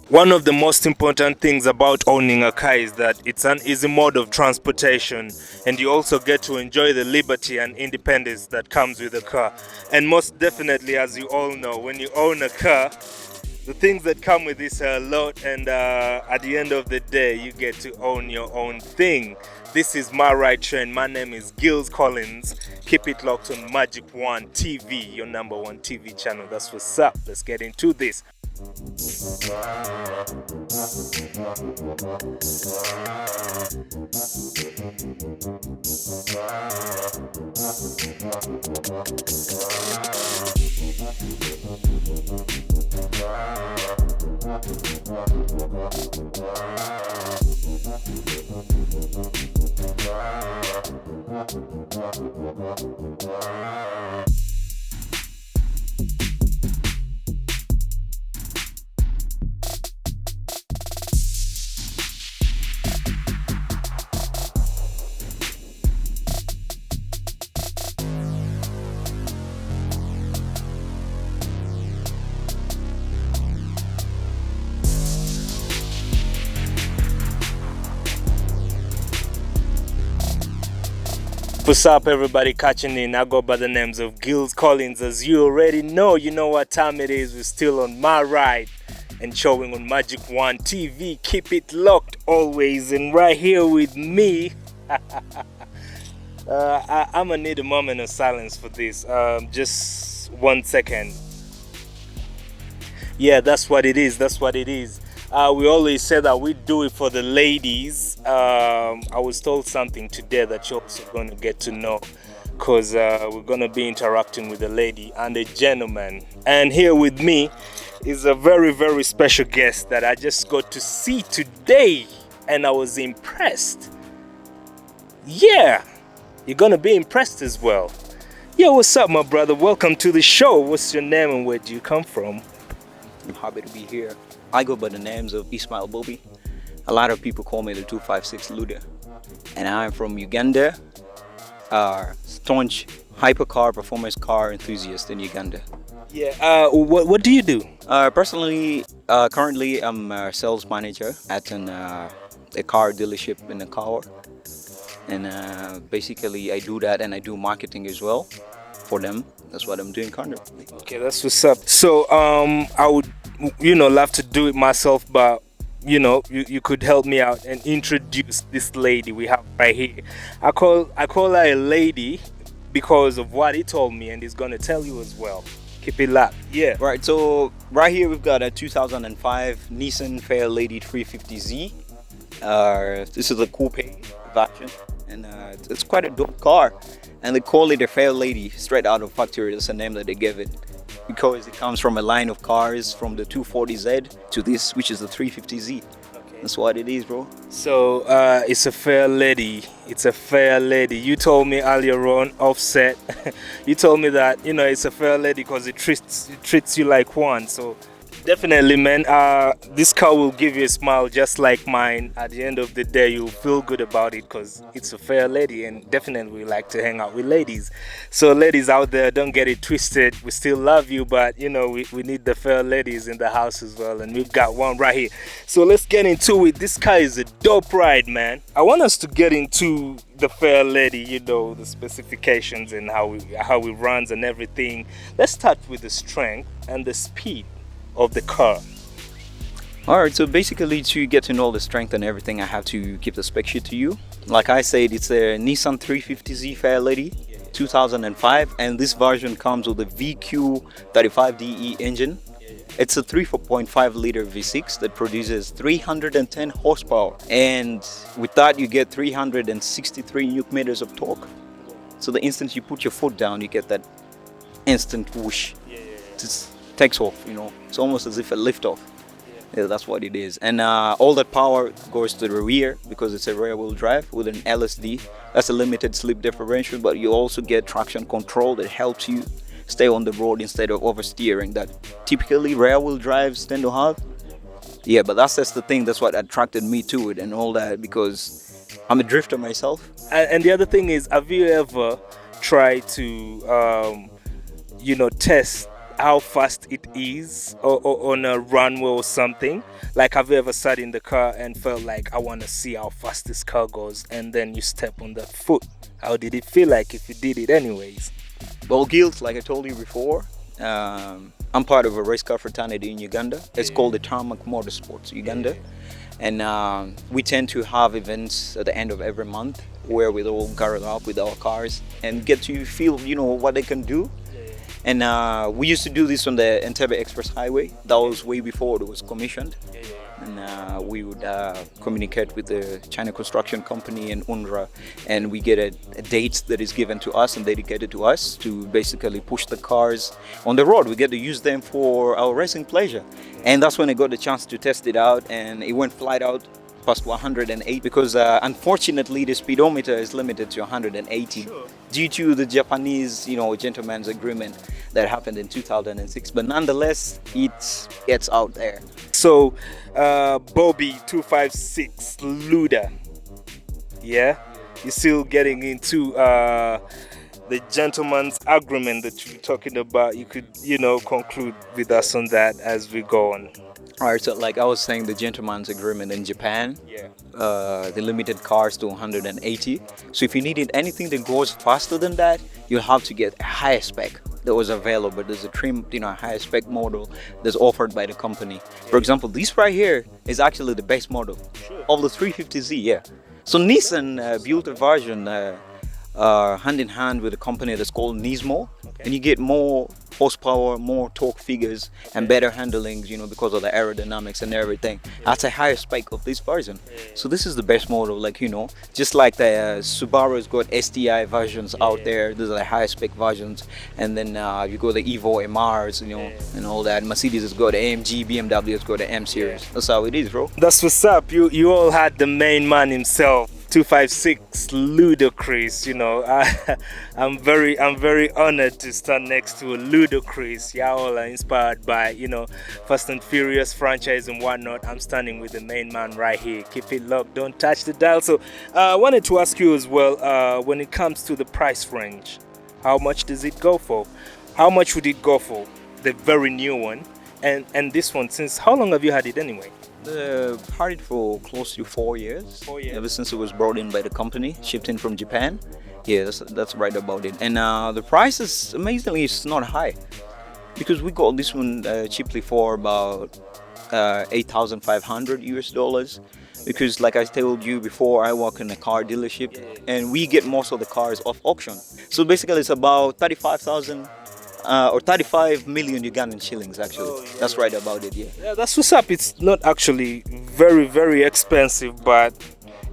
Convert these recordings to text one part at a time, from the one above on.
One of the most important things about owning a car is that it's an easy mode of transportation, and you also get to enjoy the liberty and independence that comes with a car. And most definitely, as you all know, when you own a car, the things that come with this are a lot, and at the end of the day, you get to own your own thing. This is my right train. My name is Gills Collins. Keep it locked on Magic One TV, your number one TV channel. That's what's up. Let's get into this. What's up, everybody catching in? I go by the names of Gills Collins. As you already know, you know what time it is. We're still on my ride and showing on Magic One TV. Keep it locked always. And right here with me, I'm gonna need a moment of silence for this. Just 1 second. Yeah, that's what it is. That's what it is. We always say that we do it for the ladies. I was told something today that you're also going to get to know, because we're going to be interacting with a lady and a gentleman. And here with me is a very, very special guest that I just got to see today, and I was impressed. Yeah, you're going to be impressed as well. Yeah, what's up, my brother? Welcome to the show. What's your name and where do you come from? I'm happy to be here. I go by the names of Ismail Bobby. A lot of people call me the 256 Luda. And I'm from Uganda, staunch hypercar performance car enthusiast in Uganda. Yeah, what do you do? Personally, currently I'm a sales manager at a car dealership in Akawa. And basically I do that, and I do marketing as well for them. That's what I'm doing currently. Okay, that's what's up. So I would love to do it myself, but you could help me out and introduce this lady we have right here. I call her a lady because of what he told me, and he's gonna tell you as well. Keep it locked. Yeah. Right, so right here we've got a 2005 Nissan Fairlady 350Z. This is a coupe version, and it's quite a dope car. And they call it a Fairlady straight out of factory. That's the name that they gave it, because it comes from a line of cars from the 240Z to this, which is the 350Z. Okay. That's what it is, bro. So it's a Fairlady. It's a Fairlady. You told me earlier on, offset. You told me that it's a Fairlady because it treats you like one. So definitely, man. This car will give you a smile just like mine. At the end of the day, you'll feel good about it because it's a Fairlady, and definitely we like to hang out with ladies. So ladies out there, don't get it twisted. We still love you, but we need the Fairladies in the house as well, and we've got one right here. So let's get into it. This car is a dope ride, man. I want us to get into the Fairlady, the specifications and how it runs and everything. Let's start with the strength and the speed of the car. Alright, so basically to get to know the strength and everything, I have to keep the spec sheet to you. Like I said, it's a Nissan 350Z Fairlady 2005, and this version comes with a VQ35DE engine. It's a 3.5 liter V6 that produces 310 horsepower, and with that you get 363 newton meters of torque. So the instant you put your foot down, you get that instant whoosh. Just takes off, it's almost as if a lift off. Yeah, that's what it is. And all that power goes to the rear because it's a rear wheel drive with an LSD. That's a limited slip differential, but you also get traction control that helps you stay on the road instead of oversteering that typically rear wheel drives tend to have. Yeah, but that's just the thing. That's what attracted me to it and all that, because I'm a drifter myself. And the other thing is, have you ever tried to test how fast it is or on a runway or something? Like, have you ever sat in the car and felt like, I want to see how fast this car goes, and then you step on that foot? How did it feel like if you did it anyways? Well, Guilt, like I told you before, I'm part of a race car fraternity in Uganda. It's called the Tarmac Motorsports Uganda. And we tend to have events at the end of every month where we all gather up with our cars and get to feel, you know, what they can do. And we used to do this on the Entebbe Express Highway. That was way before it was commissioned. And we would communicate with the China Construction Company and UNRWA, and we get a date that is given to us and dedicated to us to basically push the cars on the road. We get to use them for our racing pleasure. And that's when I got the chance to test it out, and it went flat out past 108 because unfortunately the speedometer is limited to 180 due to the Japanese, you know, gentleman's agreement that happened in 2006. But nonetheless, it gets out there. So, Bobby 256 Luda, yeah, you're still getting into the gentleman's agreement that you're talking about. You could, you know, conclude with us on that as we go on. All right, so like I was saying, the gentleman's agreement in Japan, they limited cars to 180. So if you needed anything that goes faster than that, you'll have to get a higher spec that was available. There's a trim, you know, higher spec model that's offered by the company. For example, this right here is actually the base model of the 350Z, yeah. So Nissan built a version hand in hand with a company that's called Nismo, and you get more horsepower, more torque figures, and better handling, you know, because of the aerodynamics and everything. That's a higher spec of this version. So this is the best model, like, you know, just like the Subaru's got STI versions out there. These are the higher spec versions, and then you go the Evo MRs, you know, and all that. Mercedes has got the AMG, BMW has got the M series. That's how it is, bro. That's what's up. You all had the main man himself, 256 Ludacris. You know, I'm very honored to stand next to a Ludacris. Y'all are inspired by, you know, Fast and Furious franchise and whatnot. I'm standing with the main man right here. Keep it locked, don't touch the dial. So I wanted to ask you as well, when it comes to the price range, how much does it go for? How much would it go for the very new one and this one? Since how long have you had it anyway? Had it for close to 4 years. 4 years. Ever since it was brought in by the company, shipped in from Japan. Yeah, that's right about it. And the price is amazingly, it's not high, because we got this one cheaply for about 8,500 US dollars. Because like I told you before, I work in a car dealership, and we get most of the cars off auction. So basically, it's about 35,000. Or 35 million Ugandan shillings, actually. That's right about it, yeah. That's what's up. It's not actually very expensive, but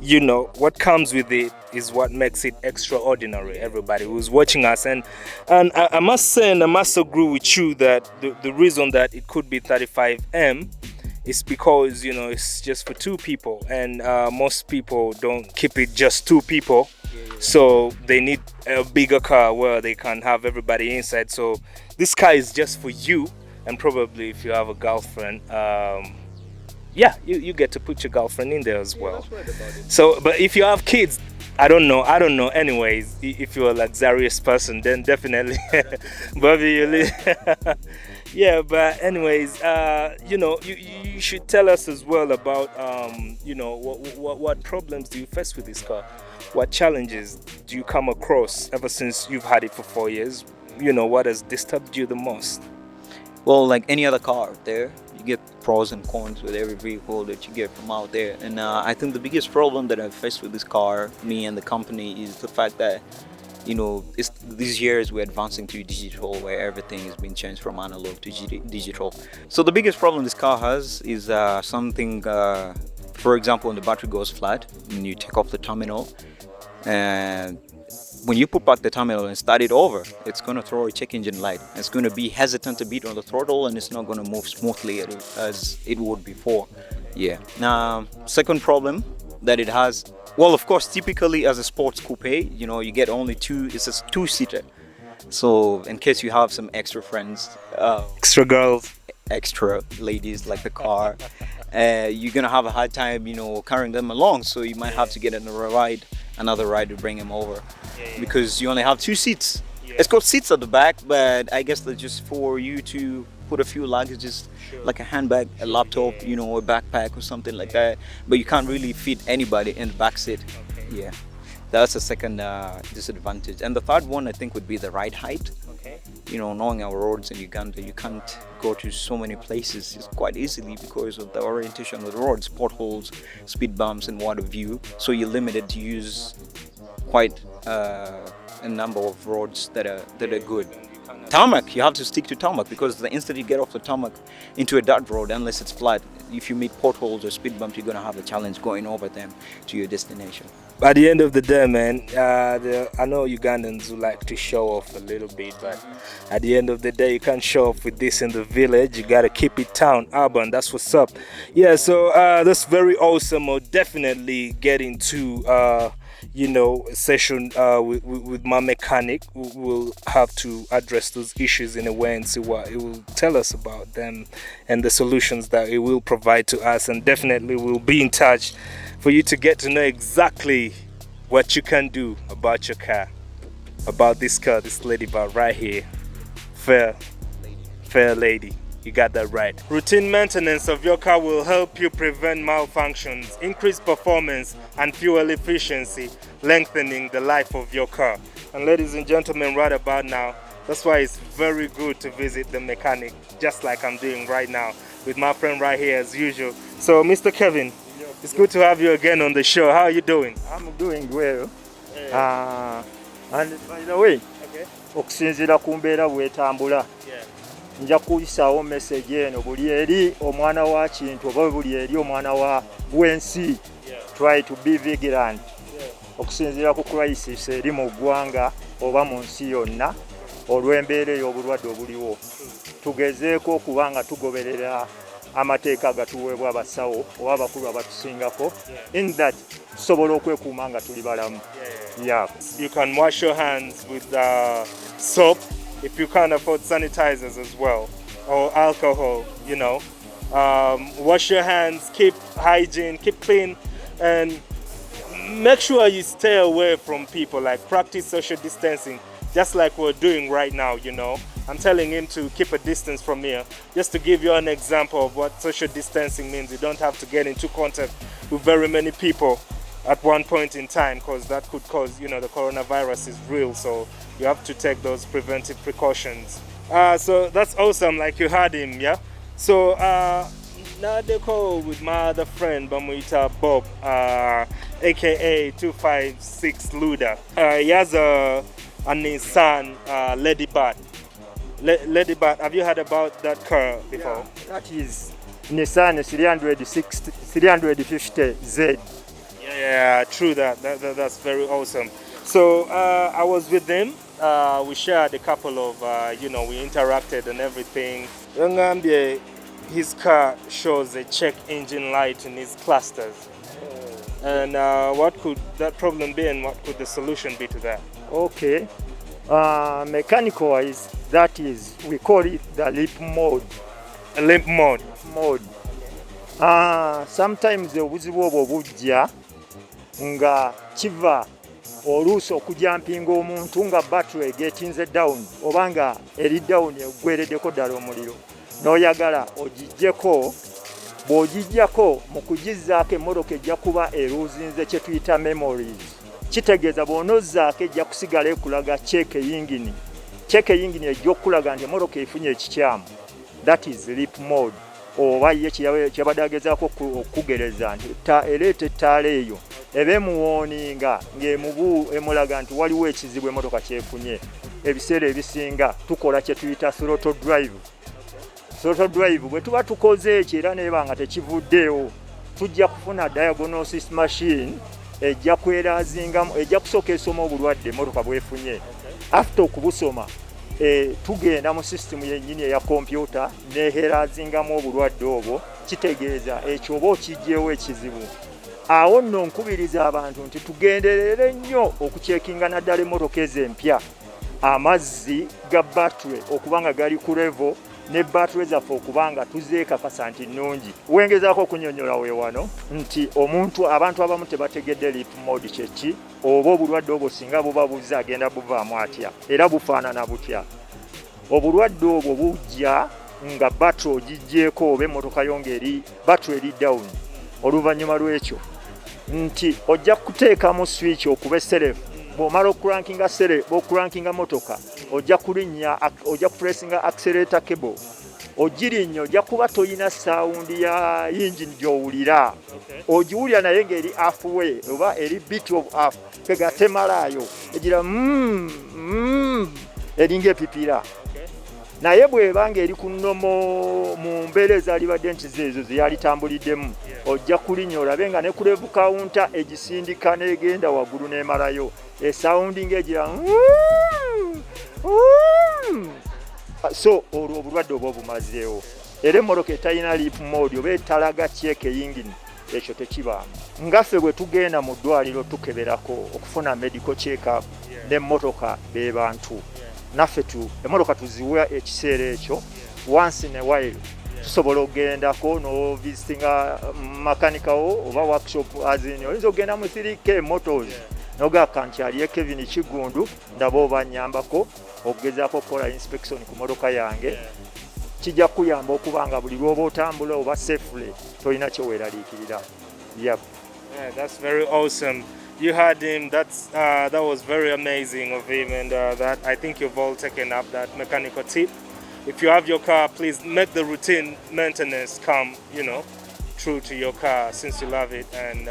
you know what comes with it is what makes it extraordinary. Everybody who's watching us, and I must say, and I must agree with you that the reason that it could be 35M is because, you know, it's just for two people, and most people don't keep it just two people. So they need a bigger car where they can have everybody inside. So this car is just for you, and probably if you have a girlfriend, you get to put your girlfriend in there as well. That's right about it. So, but if you have kids, I don't know. Anyways, if you're a luxurious person, then definitely, Bobby, yeah. But anyways, you know, you should tell us as well about, you know, what problems do you face with this car? What challenges do you come across ever since you've had it for 4 years? You know, what has disturbed you the most? Well, like any other car out there, you get pros and cons with every vehicle that you get from out there. And I think the biggest problem that I've faced with this car, me and the company, is the fact that, you know, these years we're advancing to digital, where everything has been changed from analog to digital. So the biggest problem this car has is something, for example, when the battery goes flat, when you take off the terminal, and when you put back the terminal and start it over, it's going to throw a check engine light. It's going to be hesitant a bit on the throttle, and it's not going to move smoothly as it would before. Yeah. Now, second problem that it has, well, of course, typically as a sports coupe, you know, you get only two. It's a two-seater. So in case you have some extra friends, extra girls, extra ladies like the car, you're gonna have a hard time, you know, carrying them along. So you might have to get another ride to bring them over, because you only have two seats. It's got seats at the back, but I guess they're just for you to put a few luggages, like a handbag, a laptop, a backpack or something like that. But you can't really fit anybody in the back seat. Yeah, that's the second disadvantage. And the third one, I think, would be the ride height. Knowing our roads in Uganda, you can't go to so many places quite easily because of the orientation of the roads, potholes, speed bumps, and what have you. So you're limited to use quite a number of roads that are good. Tarmac, you have to stick to tarmac because the instant you get off the tarmac into a dirt road, unless it's flat, if you meet potholes or speed bumps, you're going to have a challenge going over them to your destination. At the end of the day, man, I know Ugandans who like to show off a little bit, but at the end of the day, you can't show off with this in the village. You got to keep it town, urban. That's what's up. Yeah, so that's very awesome. I'll definitely get into a session with my mechanic. We'll have to address those issues in a way and see what it will tell us about them and the solutions that it will provide to us. And definitely we'll be in touch for you to get to know exactly what you can do about your car, about this car, this lady bar right here. Fairlady. You got that right. Routine maintenance of your car will help you prevent malfunctions, increase performance and fuel efficiency, lengthening the life of your car. And ladies and gentlemen, right about now, that's why it's very good to visit the mechanic, just like I'm doing right now with my friend right here as usual. So Mr. Kevin, it's good to have you again on the show. How are you doing? I'm doing well. And by the way, okusinziira ku mbeera bw'etambula, nja kuyisaawo message eno buli eri omwana wa kintu oba buli eri omwana w'ensi. Try to be vigilant. Okusinziira ku crisis eri mu ggwanga oba mu nsi yonna olw'embeera ey'obulwadde obuliwo. Tugezeeko okuba nga tugoberera amateeka agatuweebwa abasawo oba abakulu abatusingako, in that tusobola okwekuuma nga tuli balamu. You can wash your hands with soap if you can't afford sanitizers as well, or alcohol, wash your hands, keep hygiene, keep clean, and make sure you stay away from people, like practice social distancing, just like we're doing right now, I'm telling him to keep a distance from here, just to give you an example of what social distancing means. You don't have to get into contact with very many people at one point in time, because that could cause, the coronavirus is real, so you have to take those preventive precautions. So that's awesome, like you heard him, yeah? So now they call with my other friend, Bamuita Bob, aka 256 Luda. He has a Nissan Ladybird. Ladybird, have you heard about that car before? Yeah, that is Nissan 350Z. Yeah, true that. That's very awesome. So I was with him. We shared a couple of, we interacted and everything. His car shows a check engine light in his clusters. And what could that problem be, and what could the solution be to that? Okay. Mechanical wise, that is, we call it the limp mode. A limp mode? Sometimes obuzibu obwo bujja nga kiva oluusi okujampinga omuntu nga battery egetinze down oba nga eri down eggwereddeko ddala omuliro n'oyagala ogijjeko. Bw'ogijjako mu kugizzaako emmotoka ejja kuba eruuzinze kye tuyita memories. Kitegeeza bw'onozzaako ejja kusigala ekulaga check engine ejja okulaga nti emmotoka efunye ekikyamu. That is limp mode. Oba ye kyabadde agezaako okugereza nti ereeta ettaala eyo eba emuwooninga ng'emubu emulaga nti waliwo ekizibu emmotoka kyefunye. Ebiseera ebisinga tukola kye tuyita throttle drive. Throttle drive bwe tuba tukoze ekyo era neeba nga tekivuddeewo, tujja kufuna diagnosis machine ejja kwerazingamu, ejja kusooka esoma obulwadde emmotoka bwefunye. After okubusoma tugenda mu system yennyini eya kompyuta neerazingamu obulwadde obwo, kitegeeza ekyo oba okijjeewo ekizibu. Awo nno nkubiriza abantu nti tugenderere nnyo okucekinga naddala emmotoka ezo empya amazzi ga battery okuba nga gali ku level ne battery zaffe okubanga tuzeekakasa nti nnungi. Wengezaako okunyonyola weewano nti abantu abamu tebategedde leap mode kyeki oba obulwadde obwo singa buba buzze agenda buvaamu atya era bufaanana butya. Obulwadde obwo bujja nga battery ogiggyeko oba emmotoka yo ng'eri battery eri down. Oluvannyuma lw'ekyo nti ojja kuteekamu switch okuba esserefu. Bw'omala okurankinga okurankinga motoka ojja kupressinga accelerator cable. Ogirinnya ojja kuba toyina sound ya engine gy'owulira. Ogiwulira naye ng'eri halfway oba eri bit of half kega temalaayo egira eringa epipiira. Naye bw'ebanga eri ku nnomo mu mbeera ezaalibadde nti zeezo ze yalitambuliddemu ojja kulinnya olabe nga ne ku level counter egisindika n'egenda waggulu n'emalayo esawundi ng'egira so olwo obulwadde oba obumazeewo. Era emmotoka etalina leap mode oba etalaga check engine ekyo tekibaamu. Ngaffe bwe tugenda mu ddwaliro tukeberako okufuna medical check up n'emmotoka be bantu. Naffe emmotoka tuziwa ekiseera ekyo once in a while tusobola okugendako no visitinga makanika oba workshop azini oyinza okugenda mu 3K motors nogaka nti aliye Kevin Kigundu ndaba obanyambako okugezaako okukola inspection ku motoka yange. Kijja kuyamba okubanga buli lwoba otambula oba safely tolina kyeweeraliikirira. Yep. Yeah, that's very awesome. You heard him. That was very amazing of him, and that I think you've all taken up that mechanical tip. If you have your car, please make the routine maintenance come, true to your car since you love it. And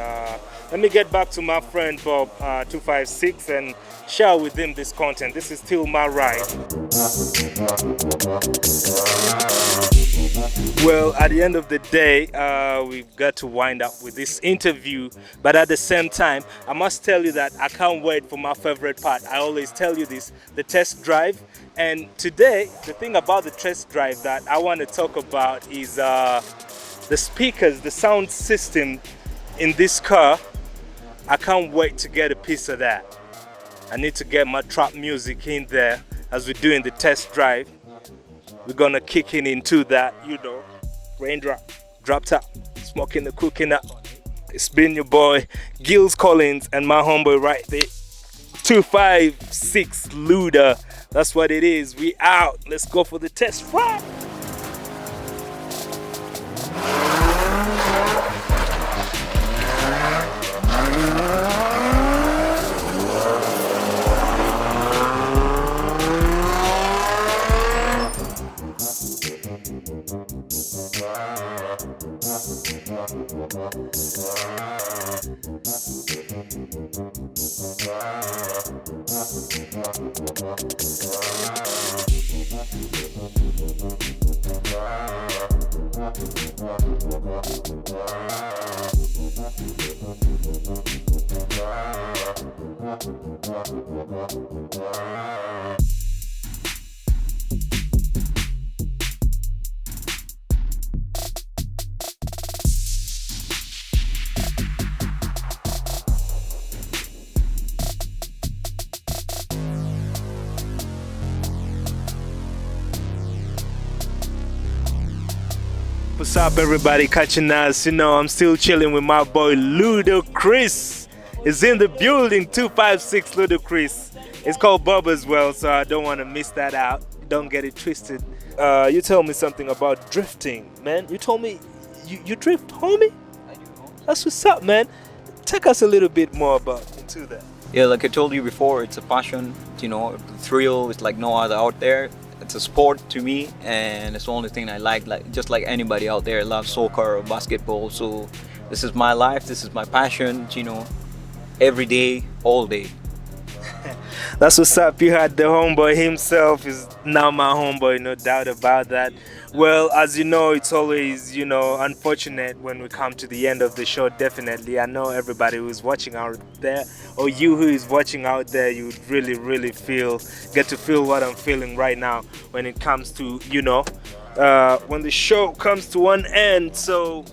let me get back to my friend Bob 256 and share with him this content. This is still my ride. Well, at the end of the day, we've got to wind up with this interview. But at the same time, I must tell you that I can't wait for my favorite part. I always tell you this, the test drive. And today, the thing about the test drive that I want to talk about is the speakers, the sound system in this car. I can't wait to get a piece of that. I need to get my trap music in there as we're doing the test drive. We're gonna kick into that, raindrop, drop top, smoking the cooking up. It's been your boy, Gills Collins, and my homeboy right there, 256 Luda. That's what it is. We out. Let's go for the test drive. What's up, everybody catching us? I'm still chilling with my boy Ludacris. Is in the building, 256 Ludacris. It's called Bob as well, so I don't want to miss that out. Don't get it twisted. You tell me something about drifting, man. You told me you drift, homie? I do. That's what's up, man. Take us a little bit more into that. Yeah, like I told you before, it's a passion. The thrill is like no other out there. It's a sport to me, and it's the only thing I like just like anybody out there loves soccer or basketball. So this is my life, this is my passion, every day, all day. That's what's up. You had the homeboy himself is now my homeboy, no doubt about that. Well, as you know, it's always, unfortunate when we come to the end of the show. Definitely, I know everybody who's watching out there, or you who is watching out there, you would really, really get to feel what I'm feeling right now when it comes to, when the show comes to one end. So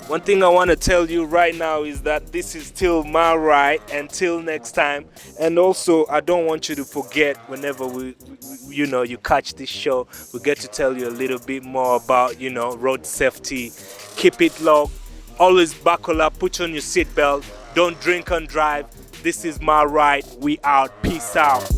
One thing I want to tell you right now is that this is still my ride until next time. And also, I don't want you to forget whenever you catch this show, we get to tell you a little bit more about, road safety. Keep it low. Always buckle up, put on your seatbelt. Don't drink and drive. This is my ride. We out. Peace out.